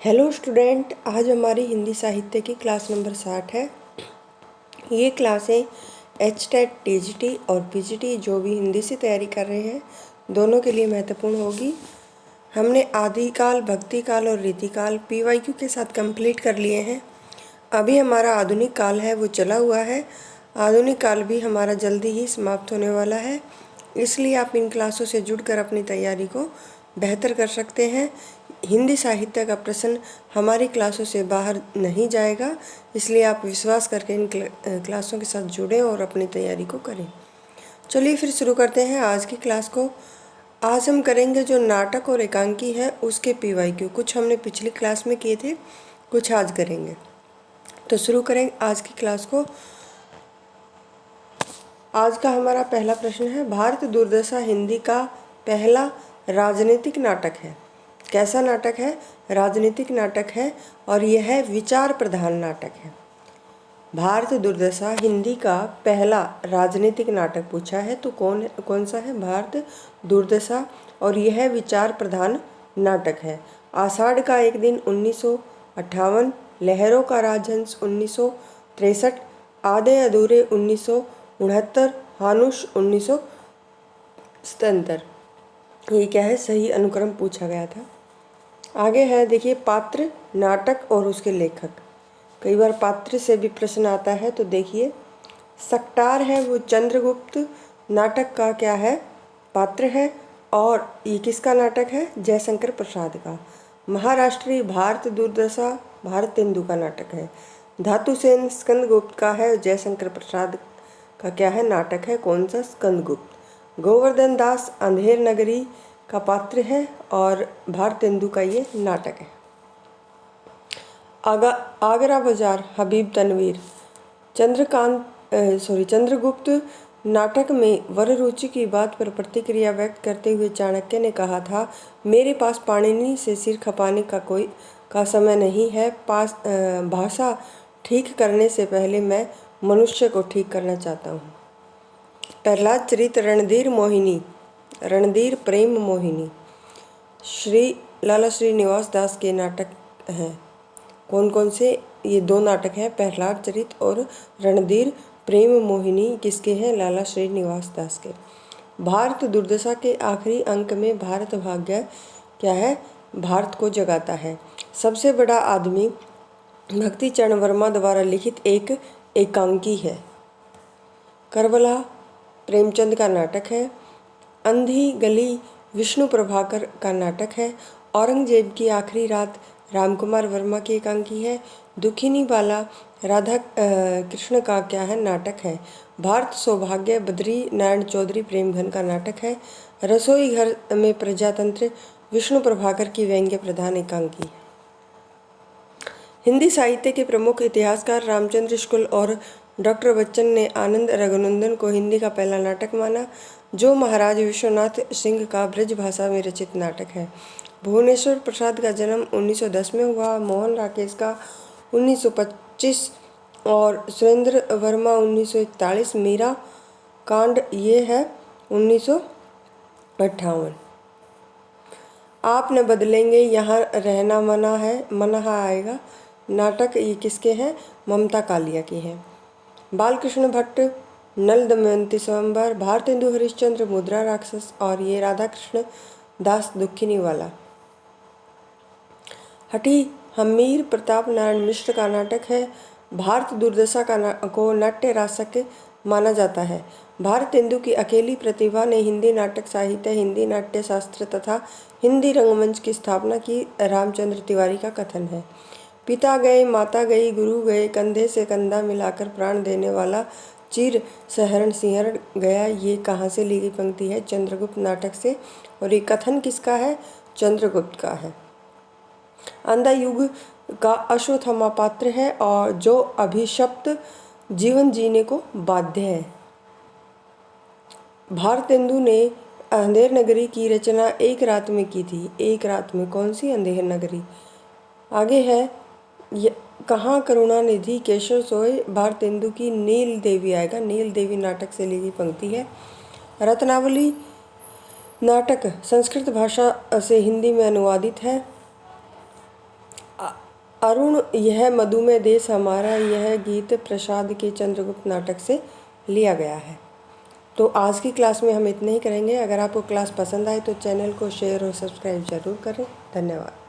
Hello student, आज हमारी हिंदी साहित्य की क्लास नंबर 60 है। ये क्लासें एचटेट, टीजीटी और पीजीटी जो भी हिंदी से तैयारी कर रहे हैं दोनों के लिए महत्वपूर्ण होगी। हमने आदिकाल, भक्तिकाल और रीतिकाल पीवाईक्यू के साथ कंप्लीट कर लिए हैं। अभी हमारा आधुनिक काल है वो चला हुआ है। आधुनिक काल भी हमारा जल्दी ही समाप्त होने वाला है, इसलिए आप इन क्लासों से जुड़कर अपनी तैयारी को बेहतर कर सकते हैं। हिंदी साहित्य का प्रश्न हमारी क्लासों से बाहर नहीं जाएगा, इसलिए आप विश्वास करके इन क्लासों के साथ जुड़ें और अपनी तैयारी को करें। चलिए फिर शुरू करते हैं आज की क्लास को। आज हम करेंगे जो नाटक और एकांकी है उसके पीवाईक्यू। कुछ हमने पिछली क्लास में किए थे, कुछ आज करेंगे। तो शुरू करें आज की क्लास को। आज का हमारा पहला प्रश्न है, भारत दुर्दशा हिंदी का पहला राजनीतिक नाटक है। कैसा नाटक है? राजनीतिक नाटक है और यह विचार प्रधान नाटक है। भारत दुर्दशा हिंदी का पहला राजनीतिक नाटक पूछा है तो कौन सा है? भारत दुर्दशा, और यह विचार प्रधान नाटक है। आषाढ़ का एक दिन 1958, लहरों का राजहंस 1963, आधे अधूरे 1969, हानुश 1977। ये क्या है? सही अनुक्रम पूछा गया था। आगे है, देखिए, पात्र, नाटक और उसके लेखक। कई बार पात्र से भी प्रश्न आता है, तो देखिए, सकटार है वो चंद्रगुप्त नाटक का क्या है? पात्र है। और ये किसका नाटक है? जयशंकर प्रसाद का। महाराष्ट्री भारत दुर्दशा भारतेंदु का नाटक है। धातुसेन स्कंदगुप्त का है। जयशंकर प्रसाद का क्या है? नाटक है। कौन सा? स्कंदगुप्त। गोवर्धन दास अंधेर नगरी का पात्र है और भारतेंदु का ये नाटक है। आगरा बाजार हबीब तनवीर। चंद्रगुप्त नाटक में वर रुचि की बात पर प्रतिक्रिया व्यक्त करते हुए चाणक्य ने कहा था, मेरे पास पाणिनि से सिर खपाने का समय नहीं है। भाषा ठीक करने से पहले मैं मनुष्य को ठीक करना चाहता हूँ। प्रहलाद चरित रणधीर प्रेम मोहिनी लाला श्रीनिवास दास के नाटक हैं। कौन कौन से? ये दो नाटक हैं, प्रहलाद चरित और रणधीर प्रेम मोहिनी। किसके हैं? लाला श्रीनिवास दास के। भारत दुर्दशा के आखिरी अंक में भारत भाग्य क्या है? भारत को जगाता है। सबसे बड़ा आदमी भक्ति चरण वर्मा द्वारा लिखित एक एकांकी है। करबला प्रेमचंद का नाटक है। अंधी गली विष्णु प्रभाकर का नाटक है। औरंगजेब की आखिरी रात रामकुमार वर्मा की एकांकी है। दुखिनी बाला राधा कृष्ण का क्या है? नाटक है। भारत सौभाग्य बद्री नारायण चौधरी प्रेमघन का नाटक है। रसोई घर में प्रजातंत्र विष्णु प्रभाकर की व्यंग्य प्रधान एकांकी। हिंदी साहित्य के प्रमुख इतिहासकार रामचंद्र शुक्ल और डॉक्टर बच्चन ने आनंद रघुनंदन को हिंदी का पहला नाटक माना, जो महाराज विश्वनाथ सिंह का ब्रज भाषा में रचित नाटक है। भुवनेश्वर प्रसाद का जन्म 1910 में हुआ। मोहन राकेश का 1925 और सुरेंद्र वर्मा 1941। मीरा कांड ये है 1958। आप न बदलेंगे यहाँ रहना मना आएगा नाटक ये किसके हैं? ममता कालिया की है। बालकृष्ण भट्ट नल दमयंती स्वयंवर, भारतेंदु हरिश्चंद्र मुद्रा राक्षस और ये राधा कृष्ण दास दुखिनी वाला। हठी हमीर प्रताप नारायण मिश्र का नाटक है। भारत दुर्दशा को नाट्य रासक माना जाता है। भारतेंदु की अकेली प्रतिभा ने हिंदी नाटक साहित्य, हिंदी नाट्य शास्त्र तथा हिंदी रंगमंच की स्थापना की। रामचंद्र तिवारी का कथन है, पिता गए माता गई गुरु गए, कंधे से कंधा मिलाकर प्राण देने वाला चीर सहरण सिहरण गया। ये कहाँ से ली गई पंक्ति है? चंद्रगुप्त नाटक से। और ये कथन किसका है? चंद्रगुप्त का है। अंधा युग का अश्वत्थामा पात्र है और जो अभिशप्त जीवन जीने को बाध्य है। भारतेंदु ने अंधेर नगरी की रचना एक रात में की थी। एक रात में? कौन सी अंधेर नगरी? आगे है, कहाँ करुणानिधि केशव सोए। भारतेंदु की नील देवी आएगा। नील देवी नाटक से ली गई पंक्ति है। रत्नावली नाटक संस्कृत भाषा से हिंदी में अनुवादित है। अरुण यह मधुमेह देश हमारा, यह गीत प्रसाद के चंद्रगुप्त नाटक से लिया गया है। तो आज की क्लास में हम इतने ही करेंगे। अगर आपको क्लास पसंद आए तो चैनल को शेयर और सब्सक्राइब ज़रूर करें। धन्यवाद।